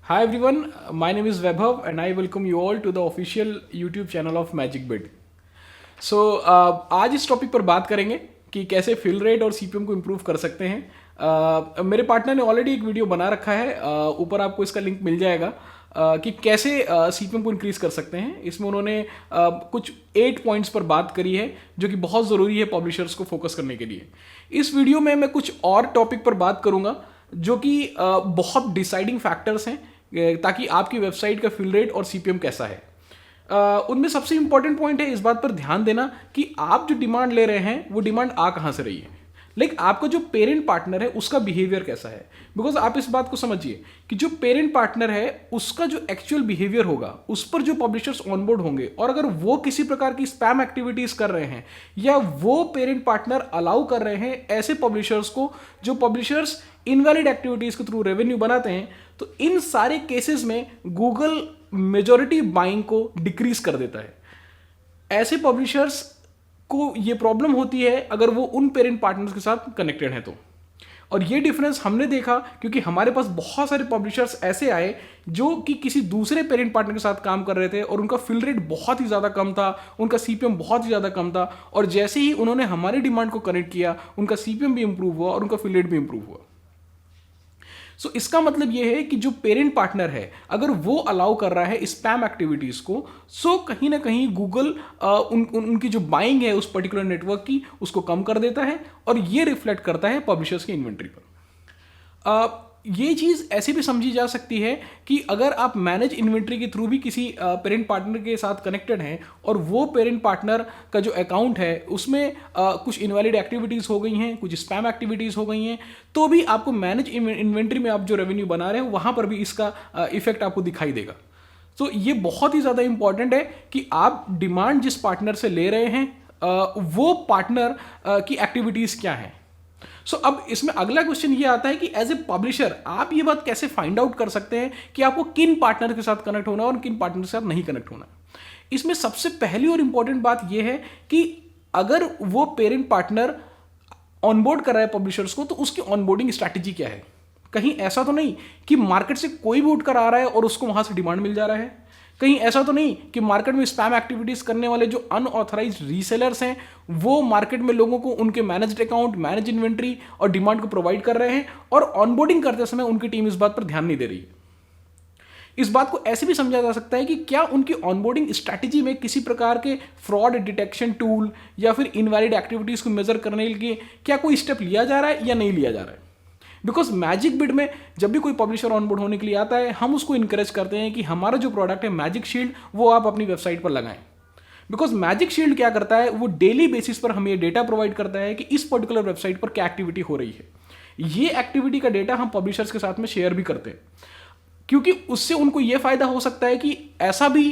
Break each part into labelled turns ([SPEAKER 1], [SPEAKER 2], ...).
[SPEAKER 1] Hi everyone, my name is Vaibhav and I welcome you all to the official YouTube channel of Magic Bid. आज इस topic पर बात करेंगे कि कैसे फिल रेट और सीपीएम को इम्प्रूव कर सकते हैं। मेरे पार्टनर ने ऑलरेडी एक वीडियो बना रखा है, ऊपर आपको इसका लिंक मिल जाएगा कि कैसे सीपीएम को इंक्रीज कर सकते हैं। इसमें उन्होंने कुछ 8 पॉइंट्स पर बात करी है जो कि बहुत ज़रूरी है पब्लिशर्स को फोकस करने के लिए। इस वीडियो में मैं कुछ और टॉपिक पर बात करूंगा जो कि बहुत डिसाइडिंग फैक्टर्स हैं ताकि आपकी वेबसाइट का फिल रेट और सीपीएम कैसा है। उनमें सबसे इंपॉर्टेंट पॉइंट है इस बात पर ध्यान देना कि आप जो डिमांड ले रहे हैं वो डिमांड आ कहाँ से रही है, लाइक आपका जो पेरेंट पार्टनर है उसका बिहेवियर कैसा है। बिकॉज आप इस बात को समझिए कि जो पेरेंट पार्टनर है उसका जो एक्चुअल बिहेवियर होगा उस पर जो पब्लिशर्स ऑनबोर्ड होंगे, और अगर वो किसी प्रकार की स्पैम एक्टिविटीज कर रहे हैं या वो पेरेंट पार्टनर अलाउ कर रहे हैं ऐसे पब्लिशर्स को जो पब्लिशर्स इनवैलिड एक्टिविटीज के थ्रू रेवेन्यू बनाते हैं, तो इन सारे केसेस में गूगल मेजॉरिटी बाइंग को डिक्रीज कर देता है। ऐसे पब्लिशर्स को ये प्रॉब्लम होती है अगर वो उन पेरेंट पार्टनर्स के साथ कनेक्टेड हैं तो। और ये डिफरेंस हमने देखा क्योंकि हमारे पास बहुत सारे पब्लिशर्स ऐसे आए जो कि किसी दूसरे पेरेंट पार्टनर के साथ काम कर रहे थे और उनका फिल रेट बहुत ही ज़्यादा कम था, उनका सीपीएम बहुत ही ज़्यादा कम था, और जैसे ही उन्होंने हमारी डिमांड को कनेक्ट किया उनका सीपीएम भी इंप्रूव हुआ और उनका फिल रेट भी इंप्रूव हुआ। इसका मतलब यह है कि जो पेरेंट पार्टनर है अगर वो अलाउ कर रहा है स्पैम एक्टिविटीज को, कहीं ना कहीं गूगल उनकी जो बाइंग है उस पर्टिकुलर नेटवर्क की उसको कम कर देता है और ये रिफ्लेक्ट करता है पब्लिशर्स की इन्वेंट्री पर। ये चीज़ ऐसे भी समझी जा सकती है कि अगर आप मैनेज इन्वेंट्री के थ्रू भी किसी पेरेंट पार्टनर के साथ कनेक्टेड हैं और वो पेरेंट पार्टनर का जो अकाउंट है उसमें कुछ इनवैलिड एक्टिविटीज़ हो गई हैं, कुछ स्पैम एक्टिविटीज़ हो गई हैं, तो भी आपको मैनेज इन्वेंट्री में आप जो रेवेन्यू बना रहे हो वहाँ पर भी इसका इफेक्ट आपको दिखाई देगा। तो ये बहुत ही ज़्यादा इंपॉर्टेंट है कि आप डिमांड जिस पार्टनर से ले रहे हैं वो पार्टनर की एक्टिविटीज़ क्या हैं। अब इसमें अगला क्वेश्चन ये आता है कि एज ए पब्लिशर आप ये बात कैसे फाइंड आउट कर सकते हैं कि आपको किन पार्टनर के साथ कनेक्ट होना है और किन पार्टनर के साथ नहीं कनेक्ट होना है। इसमें सबसे पहली और इंपॉर्टेंट बात यह है कि अगर वो पेरेंट पार्टनर ऑनबोर्ड कर रहा है पब्लिशर्स को तो उसकी ऑनबोर्डिंग स्ट्रैटेजी क्या है। कहीं ऐसा तो नहीं कि मार्केट से कोई भी उठकर आ रहा है और उसको वहां से डिमांड मिल जा रहा है। कहीं ऐसा तो नहीं कि मार्केट में स्पैम एक्टिविटीज करने वाले जो अनऑथराइज रीसेलर्स हैं वो मार्केट में लोगों को उनके मैनेज्ड अकाउंट, मैनेज इन्वेंट्री और डिमांड को प्रोवाइड कर रहे हैं और ऑनबोर्डिंग करते समय उनकी टीम इस बात पर ध्यान नहीं दे रही है। इस बात को ऐसे भी समझा जा सकता है कि क्या उनकी ऑनबोर्डिंग स्ट्रैटेजी में किसी प्रकार के फ्रॉड डिटेक्शन टूल या फिर इनवैलिड एक्टिविटीज को मेजर करने के लिए क्या कोई स्टेप लिया जा रहा है या नहीं लिया जा रहा है। बिकॉज मैजिक बिड में जब भी कोई पब्लिशर ऑनबोर्ड होने के लिए आता है हम उसको इंकरेज करते हैं कि हमारा जो प्रोडक्ट है मैजिक शील्ड वो आप अपनी वेबसाइट पर लगाएं। बिकॉज मैजिक शील्ड क्या करता है, वो डेली बेसिस पर हमें डेटा प्रोवाइड करता है कि इस पर्टिकुलर वेबसाइट पर क्या एक्टिविटी हो रही है। ये एक्टिविटी का डेटा हम पब्लिशर्स के साथ में शेयर भी करते हैं क्योंकि उससे उनको यह फायदा हो सकता है कि ऐसा भी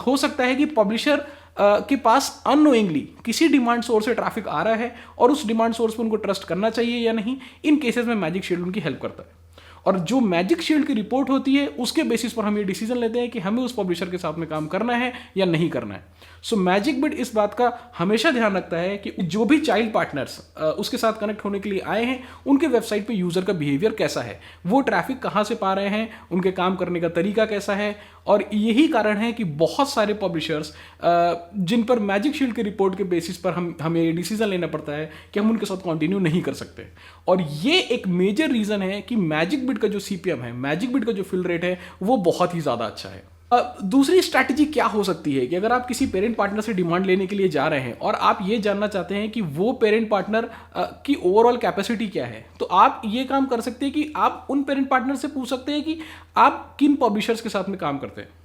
[SPEAKER 1] हो सकता है कि पब्लिशर के पास अननोइंगली किसी डिमांड सोर्स से ट्रैफिक आ रहा है और उस डिमांड सोर्स पर उनको ट्रस्ट करना चाहिए या नहीं। इन केसेस में मैजिक शील्ड उनकी हेल्प करता है और जो मैजिक शील्ड की रिपोर्ट होती है उसके बेसिस पर हम ये डिसीजन लेते हैं कि हमें उस पब्लिशर के साथ में काम करना है या नहीं करना है। मैजिक बिड इस बात का हमेशा ध्यान रखता है कि जो भी चाइल्ड पार्टनर्स उसके साथ कनेक्ट होने के लिए आए हैं उनके वेबसाइट पे यूजर का बिहेवियर कैसा है, वो ट्रैफिक कहाँ से पा रहे हैं, उनके काम करने का तरीका कैसा है। और यही कारण है कि बहुत सारे पब्लिशर्स जिन पर मैजिक शील्ड की रिपोर्ट के बेसिस पर हमें ये डिसीजन लेना पड़ता है कि हम उनके साथ कंटिन्यू नहीं कर सकते। और ये एक मेजर रीजन है कि मैजिक बिड का जो सीपीएम है, मैजिक बिड का जो फिल रेट है वो बहुत ही ज़्यादा अच्छा है। दूसरी स्ट्रैटेजी क्या हो सकती है कि अगर आप किसी पेरेंट पार्टनर से डिमांड लेने के लिए जा रहे हैं और आप ये जानना चाहते हैं कि वो पेरेंट पार्टनर की ओवरऑल कैपेसिटी क्या है, तो आप ये काम कर सकते हैं कि आप उन पेरेंट पार्टनर से पूछ सकते हैं कि आप किन पब्लिशर्स के साथ में काम करते हैं।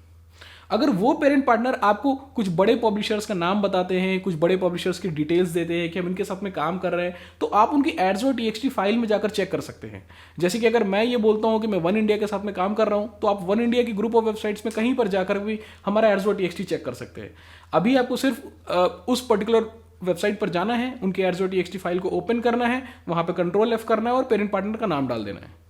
[SPEAKER 1] अगर वो पेरेंट पार्टनर आपको कुछ बड़े पब्लिशर्स का नाम बताते हैं, कुछ बड़े पब्लिशर्स की डिटेल्स देते हैं कि हम इनके साथ में काम कर रहे हैं, तो आप उनकी ads.txt फाइल में जाकर चेक कर सकते हैं। जैसे कि अगर मैं ये बोलता हूं कि मैं वन इंडिया के साथ में काम कर रहा हूं तो आप वन इंडिया की ग्रुप ऑफ वेबसाइट्स में कहीं पर जाकर भी हमारा ads.txt चेक कर सकते हैं। अभी आपको सिर्फ उस पर्टिकुलर वेबसाइट पर जाना है, उनके ads.txt फाइल को ओपन करना है, वहां पर कंट्रोल F करना है और पेरेंट पार्टनर का नाम डाल देना है।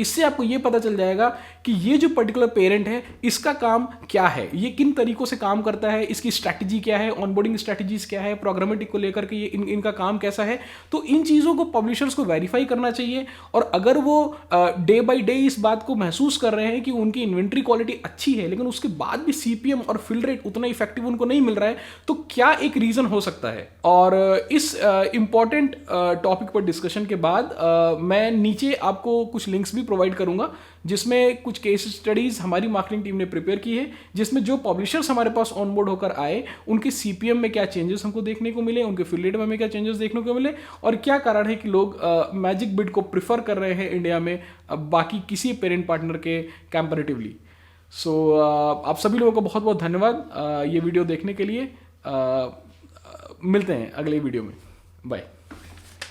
[SPEAKER 1] इससे आपको ये पता चल जाएगा कि ये जो पर्टिकुलर पेरेंट है इसका काम क्या है, ये किन तरीकों से काम करता है, इसकी स्ट्रैटेजी क्या है, ऑनबोर्डिंग स्ट्रैटेजीज क्या है, प्रोग्रामेटिक को लेकर के ये इनका काम कैसा है। तो इन चीज़ों को पब्लिशर्स को वेरीफाई करना चाहिए, और अगर वो डे बाई डे इस बात को महसूस कर रहे हैं कि उनकी इन्वेंट्री क्वालिटी अच्छी है लेकिन उसके बाद भी सीपीएम और फिल रेट उतना इफेक्टिव उनको नहीं मिल रहा है, तो क्या एक रीज़न हो सकता है। और इस इंपॉर्टेंट टॉपिक पर डिस्कशन के बाद मैं नीचे आपको कुछ लिंक्स भी प्रोवाइड करूंगा जिसमें कुछ केस स्टडीज हमारी मार्केटिंग टीम ने प्रिपेयर की है, जिसमें जो पब्लिशर्स हमारे पास ऑनबोर्ड होकर आए उनके सीपीएम में क्या चेंजेस हमको देखने को मिले, उनके फिल रेट में हमें क्या चेंजेस देखने को मिले, और क्या कारण है कि लोग मैजिक बिड को प्रिफर कर रहे हैं इंडिया में बाकी किसी पेरेंट पार्टनर के कंपैरेटिवली। सो आप सभी लोगों का बहुत बहुत धन्यवाद ये वीडियो देखने के लिए। मिलते हैं अगले वीडियो में। बाय।